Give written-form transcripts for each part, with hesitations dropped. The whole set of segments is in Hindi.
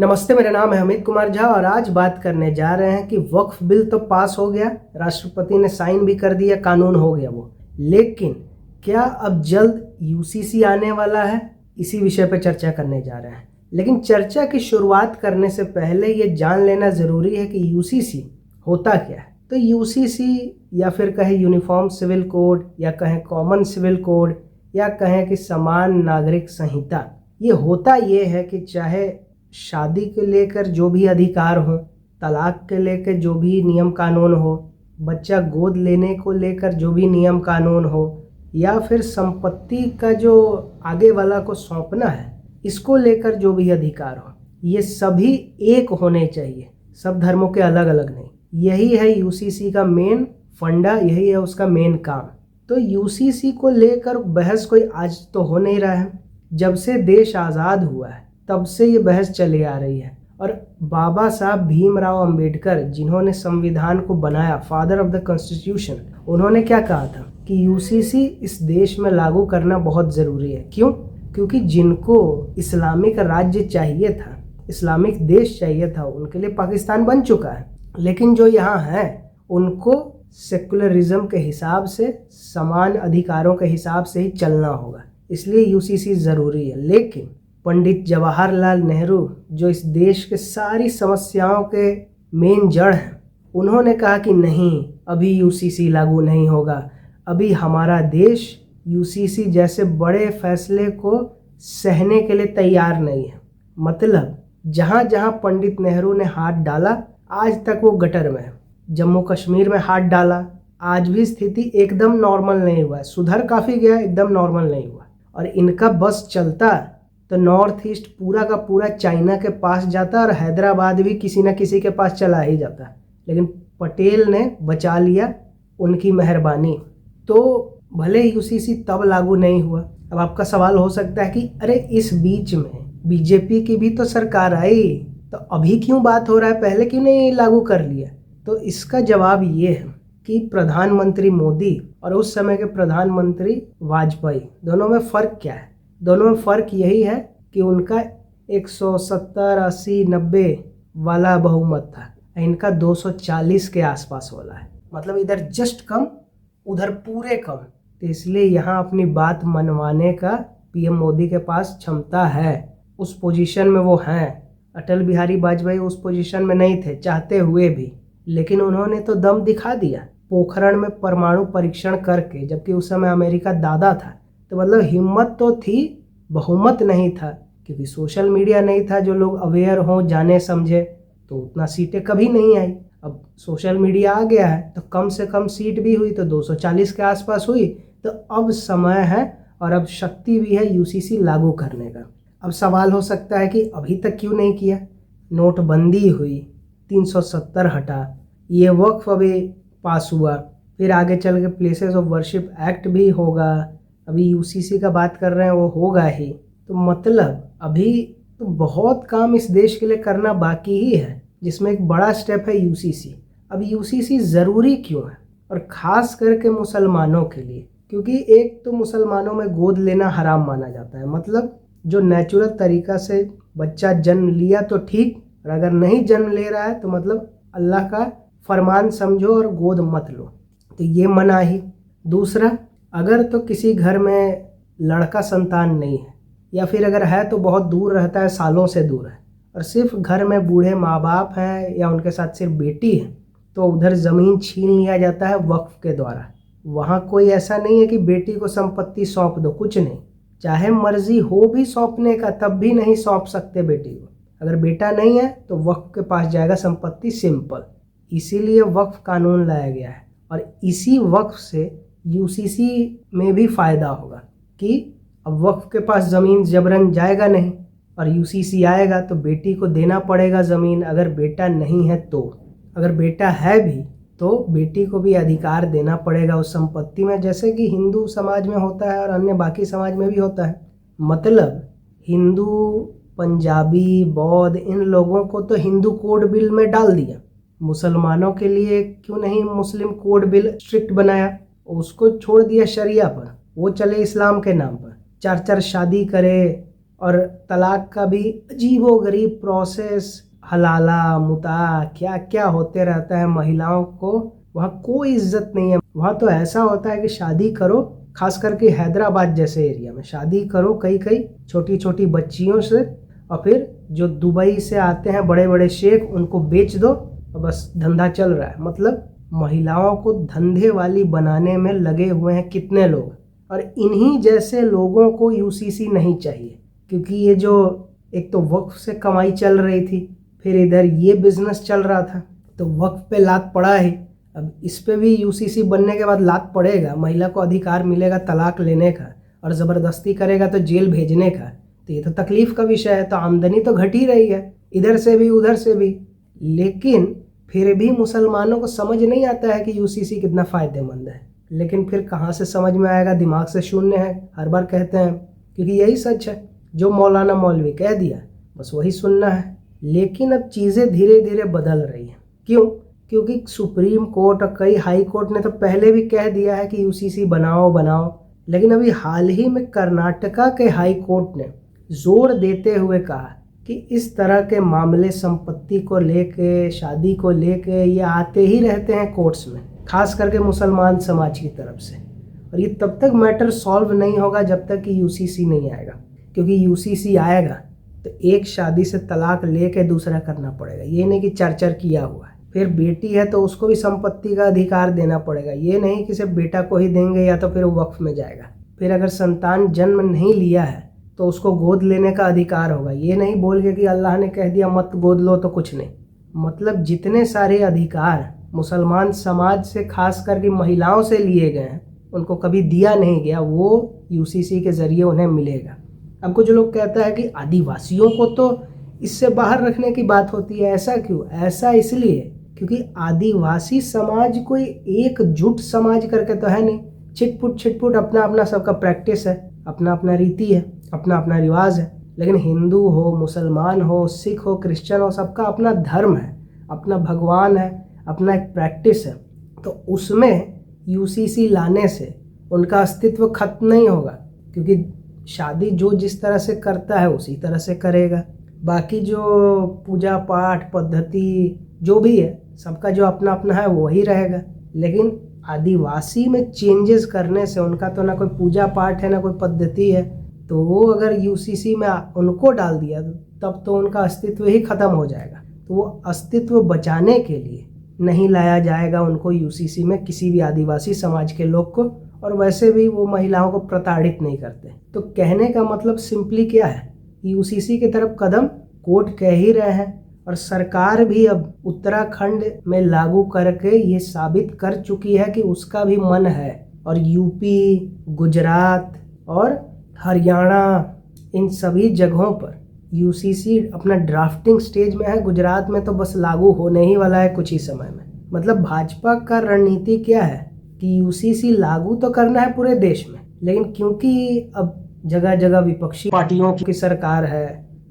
नमस्ते, मेरा नाम है अमित कुमार झा और आज बात करने जा रहे हैं कि वक्फ बिल तो पास हो गया, राष्ट्रपति ने साइन भी कर दिया, कानून हो गया वो, लेकिन क्या अब जल्द यूसीसी आने वाला है? इसी विषय पर चर्चा करने जा रहे हैं। लेकिन चर्चा की शुरुआत करने से पहले ये जान लेना ज़रूरी है कि यूसीसी होता क्या है। तो यूसीसी या फिर कहें यूनिफॉर्म सिविल कोड या कहें कॉमन सिविल कोड या कहें कि समान नागरिक संहिता, ये होता ये है कि चाहे शादी के लेकर जो भी अधिकार हो, तलाक के लेकर जो भी नियम कानून हो, बच्चा गोद लेने को लेकर जो भी नियम कानून हो, या फिर संपत्ति का जो आगे वाला को सौंपना है इसको लेकर जो भी अधिकार हो, ये सभी एक होने चाहिए, सब धर्मों के अलग अलग नहीं। यही है यूसीसी का मेन फंडा, यही है उसका मेन काम। तो यूसीसी को लेकर बहस कोई आज तो हो नहीं रहा है। जब से देश आज़ाद हुआ है तब से ये बहस चली आ रही है। और बाबा साहब भीमराव अंबेडकर, जिन्होंने संविधान को बनाया, फादर ऑफ द कॉन्स्टिट्यूशन, उन्होंने क्या कहा था कि यूसीसी इस देश में लागू करना बहुत ज़रूरी है। क्यों? क्योंकि जिनको इस्लामिक राज्य चाहिए था, इस्लामिक देश चाहिए था, उनके लिए पाकिस्तान बन चुका है, लेकिन जो यहाँ है उनको सेकुलरिज्म के हिसाब से, समान अधिकारों के हिसाब से ही चलना होगा, इसलिए यूसीसी ज़रूरी है। लेकिन पंडित जवाहरलाल नेहरू, जो इस देश के सारी समस्याओं के मेन जड़ हैं, उन्होंने कहा कि नहीं, अभी यूसीसी लागू नहीं होगा, अभी हमारा देश यूसीसी जैसे बड़े फैसले को सहने के लिए तैयार नहीं है। मतलब जहाँ जहाँ पंडित नेहरू ने हाथ डाला आज तक वो गटर में है। जम्मू कश्मीर में हाथ डाला, आज भी स्थिति एकदम नॉर्मल नहीं हुआ है, सुधर काफ़ी गया, एकदम नॉर्मल नहीं हुआ। और इनका बस चलता तो नॉर्थ ईस्ट पूरा का पूरा चाइना के पास जाता और हैदराबाद भी किसी न किसी के पास चला ही जाता, लेकिन पटेल ने बचा लिया, उनकी मेहरबानी। तो भले यूसीसी तब लागू नहीं हुआ। अब आपका सवाल हो सकता है कि अरे इस बीच में बीजेपी की भी तो सरकार आई, तो अभी क्यों बात हो रहा है, पहले क्यों नहीं लागू कर लिया? तो इसका जवाब ये है कि प्रधानमंत्री मोदी और उस समय के प्रधानमंत्री वाजपेयी, दोनों में फ़र्क क्या है? दोनों में फ़र्क यही है कि उनका 170, 80, 90 वाला बहुमत था, इनका 240 के आसपास वाला है। मतलब इधर जस्ट कम, उधर पूरे कम। तो इसलिए यहाँ अपनी बात मनवाने का पीएम मोदी के पास क्षमता है, उस पोजीशन में वो हैं। अटल बिहारी वाजपेयी उस पोजीशन में नहीं थे चाहते हुए भी, लेकिन उन्होंने तो दम दिखा दिया पोखरण में परमाणु परीक्षण करके, जबकि उस समय अमेरिका दादा था। तो मतलब हिम्मत तो थी, बहुमत नहीं था, क्योंकि सोशल मीडिया नहीं था जो लोग अवेयर हों, जाने समझे, तो उतना सीटें कभी नहीं आई। अब सोशल मीडिया आ गया है तो कम से कम सीट भी हुई तो 240 के आसपास हुई। तो अब समय है और अब शक्ति भी है यूसीसी लागू करने का। अब सवाल हो सकता है कि अभी तक क्यों नहीं किया? नोटबंदी हुई, 370 हटा, ये वक्फ अभी पास हुआ, फिर आगे चल के प्लेसेस ऑफ वर्शिप एक्ट भी होगा, अभी यूसीसी का बात कर रहे हैं वो होगा ही। तो मतलब अभी तो बहुत काम इस देश के लिए करना बाकी ही है, जिसमें एक बड़ा स्टेप है यूसीसी। अब यूसीसी ज़रूरी क्यों है? और ख़ास करके मुसलमानों के लिए, क्योंकि एक तो मुसलमानों में गोद लेना हराम माना जाता है। मतलब जो नेचुरल तरीक़ा से बच्चा जन्म लिया तो ठीक, और अगर नहीं जन्म ले रहा है तो मतलब अल्लाह का फरमान समझो और गोद मत लो, तो ये मना ही। दूसरा, अगर तो किसी घर में लड़का संतान नहीं है, या फिर अगर है तो बहुत दूर रहता है, सालों से दूर है, और सिर्फ घर में बूढ़े माँ बाप हैं या उनके साथ सिर्फ बेटी है, तो उधर ज़मीन छीन लिया जाता है वक्फ के द्वारा। वहाँ कोई ऐसा नहीं है कि बेटी को संपत्ति सौंप दो, कुछ नहीं, चाहे मर्जी हो भी सौंपने का तब भी नहीं सौंप सकते बेटी को। अगर बेटा नहीं है तो वक्फ के पास जाएगा संपत्ति, सिंपल। इसीलिए वक्फ कानून लाया गया है, और इसी वक्फ से यूसीसी में भी फ़ायदा होगा कि अब वक्फ के पास ज़मीन जबरन जाएगा नहीं, और यूसीसी आएगा तो बेटी को देना पड़ेगा ज़मीन, अगर बेटा नहीं है तो। अगर बेटा है भी तो बेटी को भी अधिकार देना पड़ेगा उस संपत्ति में, जैसे कि हिंदू समाज में होता है और अन्य बाकी समाज में भी होता है। मतलब हिंदू, पंजाबी, बौद्ध, इन लोगों को तो हिंदू कोड बिल में डाल दिया, मुसलमानों के लिए क्यों नहीं मुस्लिम कोड बिल स्ट्रिक्ट बनाया? उसको छोड़ दिया शरिया पर, वो चले इस्लाम के नाम पर, 4 शादी करे, और तलाक का भी अजीबोगरीब प्रोसेस, हलाला मुता क्या क्या होते रहता है। महिलाओं को वहाँ कोई इज्जत नहीं है। वहाँ तो ऐसा होता है कि शादी करो, खास करके हैदराबाद जैसे एरिया में शादी करो कई कई छोटी छोटी बच्चियों से, और फिर जो दुबई से आते हैं बड़े बड़े शेख उनको बेच दो और बस धंधा चल रहा है। मतलब महिलाओं को धंधे वाली बनाने में लगे हुए हैं कितने लोग। और इन्हीं जैसे लोगों को यूसीसी नहीं चाहिए, क्योंकि ये जो एक तो वक्फ से कमाई चल रही थी, फिर इधर ये बिजनेस चल रहा था, तो वक्फ पे लात पड़ा है। अब इस पे भी यूसीसी बनने के बाद लात पड़ेगा। महिला को अधिकार मिलेगा तलाक लेने का, और ज़बरदस्ती करेगा तो जेल भेजने का। तो ये तो तकलीफ का विषय है। तो आमदनी तो घट ही रही है, इधर से भी उधर से भी। लेकिन फिर भी मुसलमानों को समझ नहीं आता है कि यूसीसी कितना फ़ायदेमंद है। लेकिन फिर कहाँ से समझ में आएगा, दिमाग से शून्य है, हर बार कहते हैं, क्योंकि यही सच है। जो मौलाना मौलवी कह दिया बस वही सुनना है। लेकिन अब चीज़ें धीरे धीरे बदल रही हैं। क्यों? क्योंकि सुप्रीम कोर्ट और कई हाई कोर्ट ने तो पहले भी कह दिया है कि यूसीसी बनाओ बनाओ। लेकिन अभी हाल ही में कर्नाटका के हाई कोर्ट ने जोर देते हुए कहा कि इस तरह के मामले संपत्ति को लेके, शादी को लेके, ये आते ही रहते हैं कोर्ट्स में, खास करके मुसलमान समाज की तरफ से। और ये तब तक मैटर सॉल्व नहीं होगा जब तक कि यूसीसी नहीं आएगा। क्योंकि यूसीसी आएगा तो एक शादी से तलाक लेके दूसरा करना पड़ेगा। ये नहीं कि चर्चा किया हुआ है। फिर बेटी है तो उसको भी संपत्ति का अधिकार देना पड़ेगा। ये नहीं कि सिर्फ बेटा को ही देंगे या तो फिर वो वक्फ में जाएगा। फिर अगर संतान जन्म नहीं लिया है तो उसको गोद लेने का अधिकार होगा। ये नहीं बोल के कि अल्लाह ने कह दिया मत गोद लो तो कुछ नहीं। मतलब जितने सारे अधिकार मुसलमान समाज से, खास करके महिलाओं से लिए गए हैं, उनको कभी दिया नहीं गया, वो यूसीसी के ज़रिए उन्हें मिलेगा। अब कुछ लोग कहता है कि आदिवासियों को तो इससे बाहर रखने की बात होती है। ऐसा क्यों? ऐसा इसलिए क्योंकि आदिवासी समाज कोई एकजुट समाज करके तो है नहीं। छिटपुट अपना अपना सबका प्रैक्टिस है, अपना अपना रीति है, अपना अपना रिवाज है। लेकिन हिंदू हो, मुसलमान हो, सिख हो, क्रिश्चियन हो, सबका अपना धर्म है, अपना भगवान है, अपना एक प्रैक्टिस है। तो उसमें यूसीसी लाने से उनका अस्तित्व खत्म नहीं होगा, क्योंकि शादी जो जिस तरह से करता है उसी तरह से करेगा। बाकी जो पूजा पाठ पद्धति जो भी है, सबका जो अपना अपना है वही रहेगा। लेकिन आदिवासी में चेंजेस करने से, उनका तो ना कोई पूजा पाठ है ना कोई पद्धति है, तो वो अगर यूसीसी में उनको डाल दिया तब तो उनका अस्तित्व ही खत्म हो जाएगा। तो वो अस्तित्व बचाने के लिए नहीं लाया जाएगा उनको यूसीसी में, किसी भी आदिवासी समाज के लोग को। और वैसे भी वो महिलाओं को प्रताड़ित नहीं करते। तो कहने का मतलब सिंपली क्या है, यूसीसी की तरफ कदम कोर्ट कह ही रहे हैं, और सरकार भी अब उत्तराखंड में लागू करके ये साबित कर चुकी है कि उसका भी मन है। और यूपी, गुजरात और हरियाणा, इन सभी जगहों पर यूसीसी अपना ड्राफ्टिंग स्टेज में है। गुजरात में तो बस लागू होने ही वाला है कुछ ही समय में। मतलब भाजपा का रणनीति क्या है कि यूसीसी लागू तो करना है पूरे देश में, लेकिन क्योंकि अब जगह जगह विपक्षी पार्टियों की सरकार है,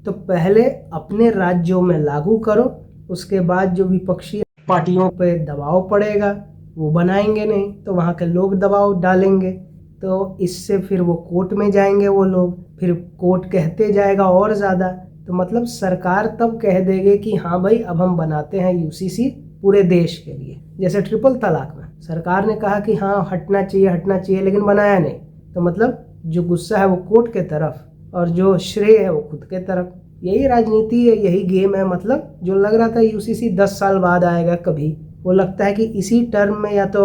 तो पहले अपने राज्यों में लागू करो, उसके बाद जो विपक्षी पार्टियों पे दबाव पड़ेगा वो बनाएंगे नहीं, तो वहाँ के लोग दबाव डालेंगे, तो इससे फिर वो कोर्ट में जाएंगे वो लोग, फिर कोर्ट कहते जाएगा और ज़्यादा। तो मतलब सरकार तब कह देगी कि हाँ भाई अब हम बनाते हैं यूसीसी पूरे देश के लिए। जैसे ट्रिपल तलाक में सरकार ने कहा कि हाँ हटना चाहिए, लेकिन बनाया नहीं। तो मतलब जो गुस्सा है वो कोर्ट के तरफ और जो श्रेय है वो खुद के तरफ। यही राजनीति है, यही गेम है। मतलब जो लग रहा था यूसीसी 10 साल बाद आएगा कभी, वो लगता है कि इसी टर्म में या तो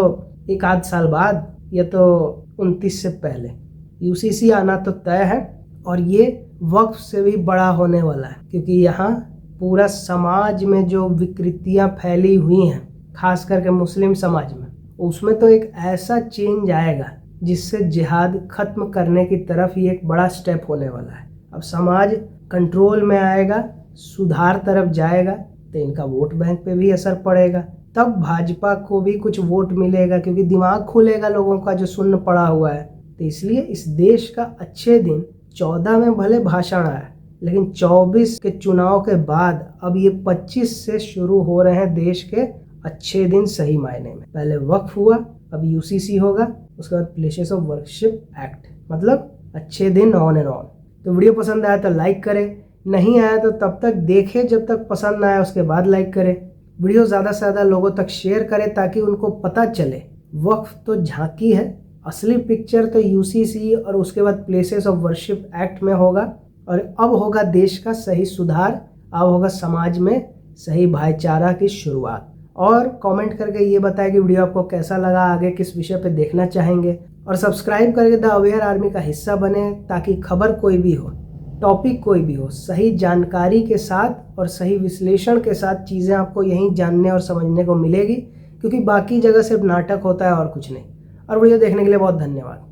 एक आध साल बाद या तो 29 से पहले यूसीसी आना तो तय है। और ये वक्फ से भी बड़ा होने वाला है, क्योंकि यहाँ पूरा समाज में जो विकृतियाँ फैली हुई हैं, खास करके मुस्लिम समाज में, उसमें तो एक ऐसा चेंज आएगा जिससे जिहाद खत्म करने की तरफ ही एक बड़ा स्टेप होने वाला है। अब समाज कंट्रोल में आएगा, सुधार तरफ जाएगा, तो इनका वोट बैंक पे भी असर पड़ेगा। तब भाजपा को भी कुछ वोट मिलेगा, क्योंकि दिमाग खुलेगा लोगों का जो शून्य पड़ा हुआ है। तो इसलिए इस देश का अच्छे दिन 14 में भले भाषण आया, लेकिन 24 के चुनाव के बाद अब ये 25 से शुरू हो रहे हैं देश के अच्छे दिन सही मायने में। पहले वक्फ हुआ, अब यूसीसी होगा, उसके बाद प्लेसेस ऑफ वर्शिप एक्ट, मतलब अच्छे दिन ऑन एंड ऑन। तो वीडियो पसंद आया तो लाइक करें, नहीं आया तो तब तक देखें जब तक पसंद ना आए, उसके बाद लाइक करें। वीडियो ज़्यादा से ज़्यादा लोगों तक शेयर करें ताकि उनको पता चले वक्फ तो झांकी है, असली पिक्चर तो यूसीसी और उसके बाद प्लेसेस ऑफ वर्शिप एक्ट में होगा। और अब होगा देश का सही सुधार, अब होगा समाज में सही भाईचारा की शुरुआत। और कमेंट करके ये बताएं कि वीडियो आपको कैसा लगा, आगे किस विषय पे देखना चाहेंगे, और सब्सक्राइब करके द अवेयर आर्मी का हिस्सा बने ताकि खबर कोई भी हो, टॉपिक कोई भी हो, सही जानकारी के साथ और सही विश्लेषण के साथ चीज़ें आपको यहीं जानने और समझने को मिलेगी, क्योंकि बाकी जगह सिर्फ नाटक होता है और कुछ नहीं। और वीडियो देखने के लिए बहुत धन्यवाद।